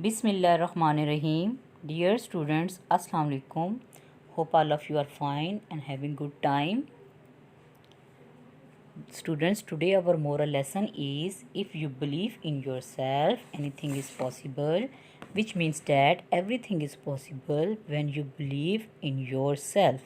Bismillahirrahmanirrahim. Dear students, Assalamu alaikum. Hope all of you are fine and having good time. Students, today our moral lesson is if you believe in yourself, anything is possible, which means that everything is possible when you believe in yourself.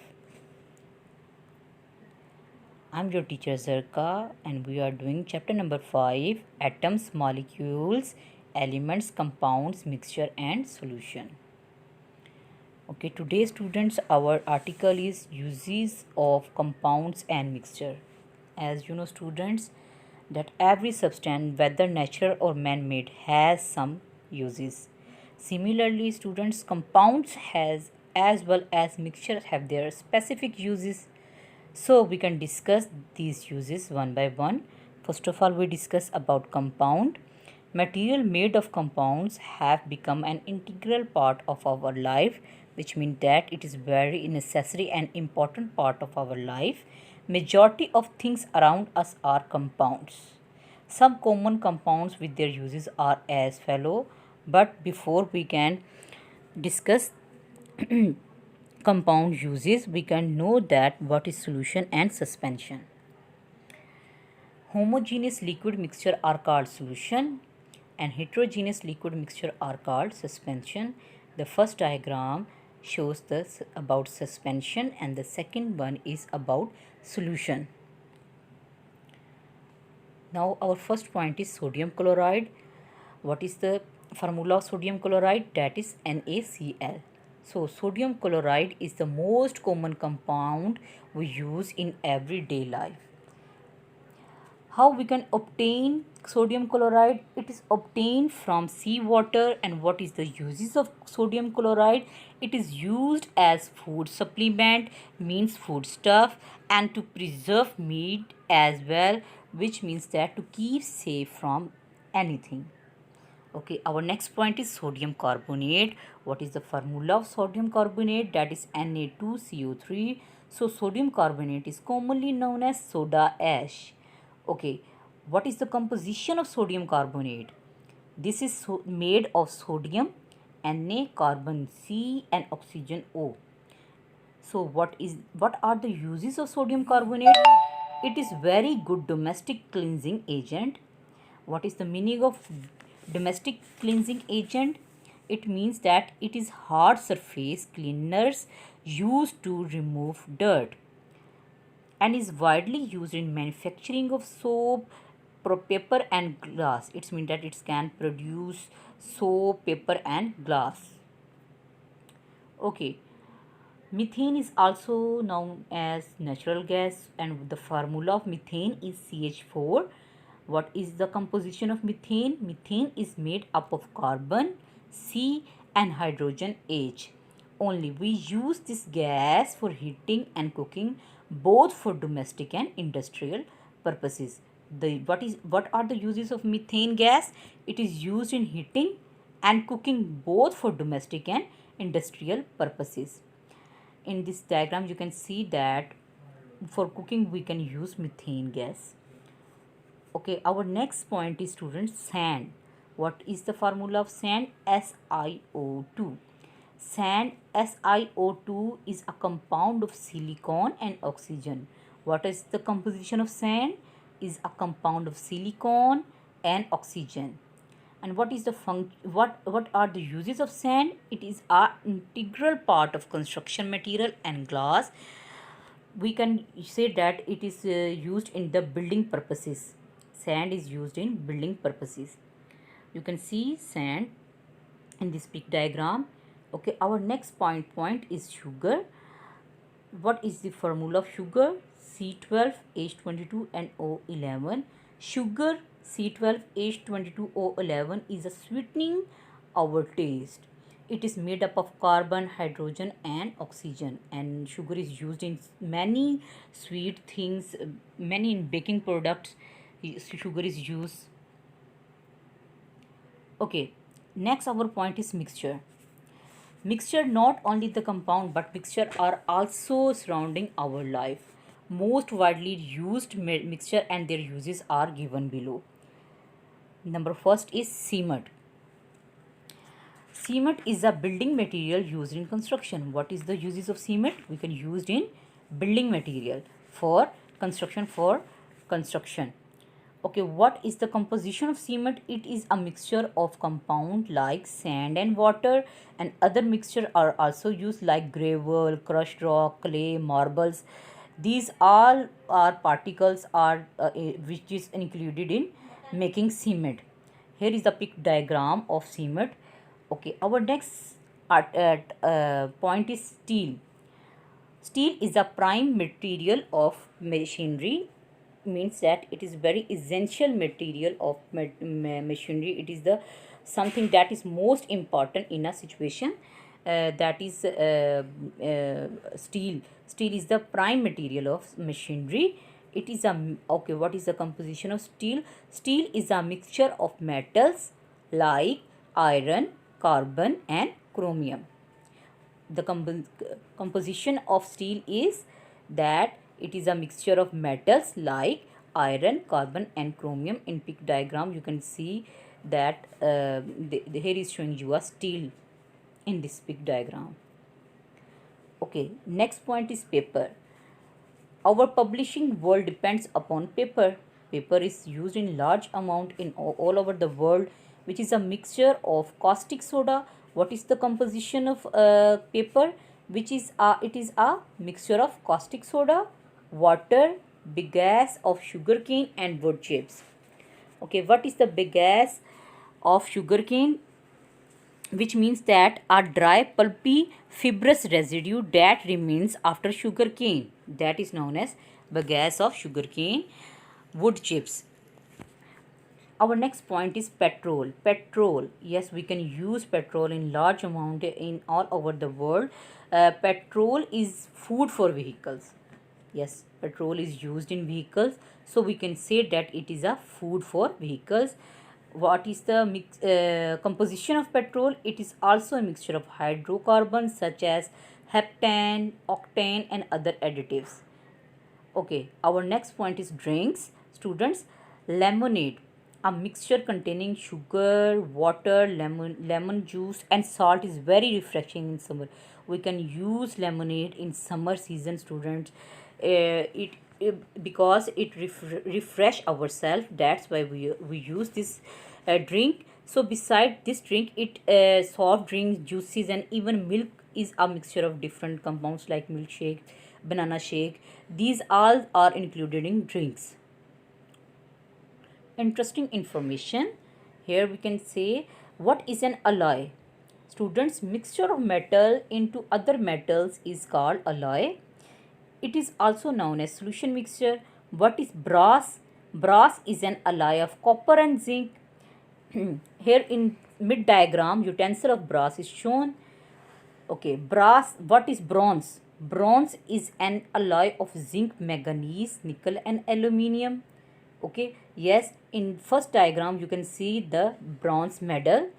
I'm your teacher Zarka and we are doing chapter number 5, atoms, molecules, elements, compounds, mixture and solution. Okay, today students, our article is uses of compounds and mixture. As you know students, that every substance, whether natural or man-made, has some uses. Similarly students, compounds has as well as mixture have their specific uses. So we can discuss these uses one by one. First of all, we discuss about compound. Material made of compounds have become an integral part of our life, which means that it is very necessary and important part of our life. Majority of things around us are compounds. Some common compounds with their uses are as follow, but before we can discuss compound uses, we can know that what is solution and suspension. Homogeneous liquid mixture are called solution and heterogeneous liquid mixture are called suspension. The first diagram shows this about suspension and the second one is about solution. Now our first point is sodium chloride. What is the formula of sodium chloride? That is NaCl. So sodium chloride is the most common compound we use in everyday life. How we can obtain sodium chloride? It is obtained from seawater. And what is the uses of sodium chloride? It is used as food supplement, means food stuff, and to preserve meat as well, which means that to keep safe from anything. Okay, our next point is sodium carbonate. What is the formula of sodium carbonate? That is Na2CO3. So sodium carbonate is commonly known as soda ash. Okay, what is the composition of sodium carbonate? This is made of sodium, Na, carbon C and oxygen O. So what are the uses of sodium carbonate? It is very good domestic cleansing agent. What is the meaning of domestic cleansing agent? It means that it is hard surface cleaners used to remove dirt and is widely used in manufacturing of soap, paper and glass. It means that it can produce soap, paper and glass. Okay. Methane is also known as natural gas and the formula of methane is CH4. What is the composition of methane? Methane is made up of carbon, C and hydrogen H. Only we use this gas for heating and cooking both for domestic and industrial purposes. What are the uses of methane gas? It is used in heating and cooking both for domestic and industrial purposes. In this diagram you can see that for cooking we can use methane gas. Okay, our next point is students sand. What is the formula of sand? SiO2. Sand SiO2 is a compound of silicon and oxygen. What is the composition of sand? Is a compound of silicon and oxygen. And what is the what are the uses of sand? It is an integral part of construction material and glass. We can say that it is used in the building purposes. Sand is used in building purposes. You can see sand in this big diagram. Okay, our next point is sugar. What is the formula of sugar? C12H22 and O11. Sugar C12H22O11 is a sweetening our taste. It is made up of carbon, hydrogen and oxygen, and sugar is used in many sweet things, many in baking products sugar is used. Okay, next our point is mixture. Mixture, not only the compound but mixture are also surrounding our life. Most widely used mixture and their uses are given below. Number first is cement. Cement is a building material used in construction. What is the uses of cement? We can use in building material for construction. Okay, what is the composition of cement? It is a mixture of compound like sand and water, and other mixture are also used like gravel, crushed rock, clay, marbles. These all are particles which is included in making cement. Here is the pic diagram of cement. Okay, our next point is steel. Steel is a prime material of machinery, means that it is very essential material of machinery. It is the something that is most important in a situation, that is steel. Steel is the prime material of machinery. It is a okay. What is the composition of steel? Steel is a mixture of metals like iron, carbon, and chromium. The composition of steel is that it is a mixture of metals like iron, carbon, and chromium. In pic diagram you can see that here is showing you a steel in this pic diagram. Okay, next point is paper. Our publishing world depends upon paper. Paper is used in large amount in all over the world, which is a mixture of caustic soda. What is the composition of paper? It is a mixture of caustic soda, water, bagasse of sugarcane, and wood chips. Okay, what is the bagasse of sugarcane? Which means that a dry pulpy fibrous residue that remains after sugarcane, that is known as bagasse of sugarcane. Wood chips. Our next point is petrol. Petrol, yes, we can use petrol in large amount in all over the world. Petrol is food for vehicles. Yes, petrol is used in vehicles, so we can say that it is a food for vehicles. What is the composition of petrol? It is also a mixture of hydrocarbons such as heptane, octane, and other additives. Okay, our next point is drinks. Students, lemonade, a mixture containing sugar, water, lemon juice, and salt, is very refreshing in summer. We can use lemonade in summer season, students. Because it refresh ourselves. That's why we use this drink. So beside this drink, it soft drinks, juices, and even milk is a mixture of different compounds like milkshake, banana shake. These all are included in drinks. Interesting information. Here we can say, what is an alloy? Students, mixture of metal into other metals is called alloy. It is also known as solution mixture. What is brass? Brass is an alloy of copper and zinc. Here in mid diagram, utensil of brass is shown. Okay, brass. What is bronze? Bronze is an alloy of zinc, manganese, nickel, and aluminium. Okay, yes, in first diagram you can see the bronze medal.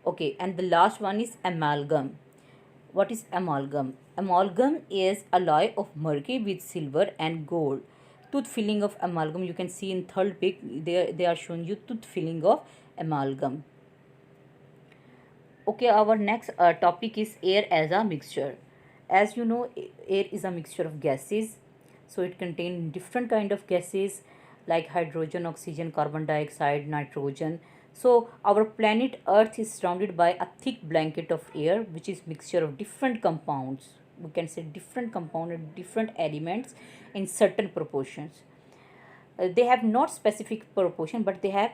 Okay, and the last one is amalgam. What is amalgam? Amalgam is alloy of mercury with silver and gold. Tooth filling of amalgam, you can see in third pic, they are showing you tooth filling of amalgam. Okay, our next topic is air as a mixture. As you know, air is a mixture of gases. So it contains different kind of gases like hydrogen, oxygen, carbon dioxide, nitrogen. So our planet Earth is surrounded by a thick blanket of air, which is mixture of different compounds. We can say different compound, different elements in certain proportions. They have not specific proportion, but they have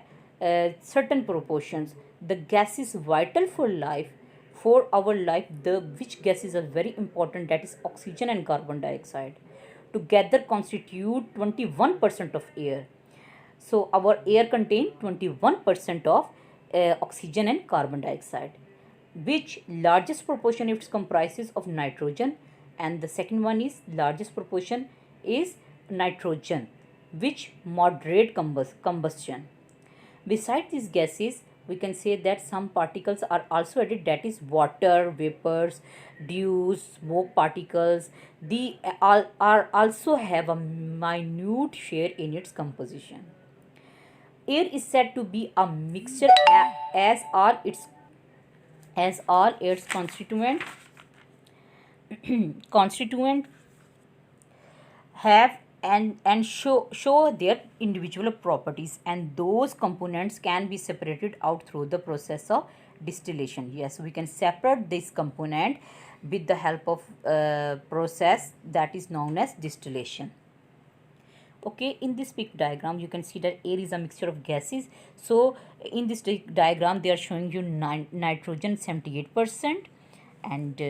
certain proportions. The gas is vital for life, for our life. The which gases are very important, that is oxygen and carbon dioxide. Together constitute 21% of air. So our air contain 21% of oxygen and carbon dioxide, which largest proportion it comprises of nitrogen, and the second one is largest proportion is nitrogen, which moderate combustion. Besides these gases, we can say that some particles are also added, that is water vapors, dew, smoke particles. They are also have a minute share in its composition. Air is said to be a mixture as are its as all its constituent have and show their individual properties, and those components can be separated out through the process of distillation. Yes, we can separate this component with the help of process that is known as distillation. Okay, in this peak diagram you can see that air is a mixture of gases. So in this diagram they are showing you nitrogen 78% and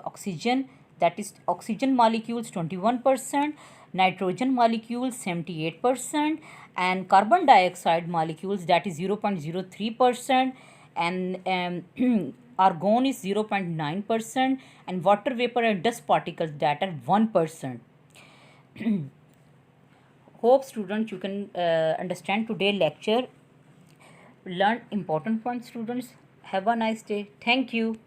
oxygen, that is oxygen molecules 21%, nitrogen molecules 78%, and carbon dioxide molecules, that is 0.03%, and argon is 0.9%, and water vapor and dust particles, that are 1%. Hope students you can understand today lecture, learn important points. Students, have a nice day. Thank you.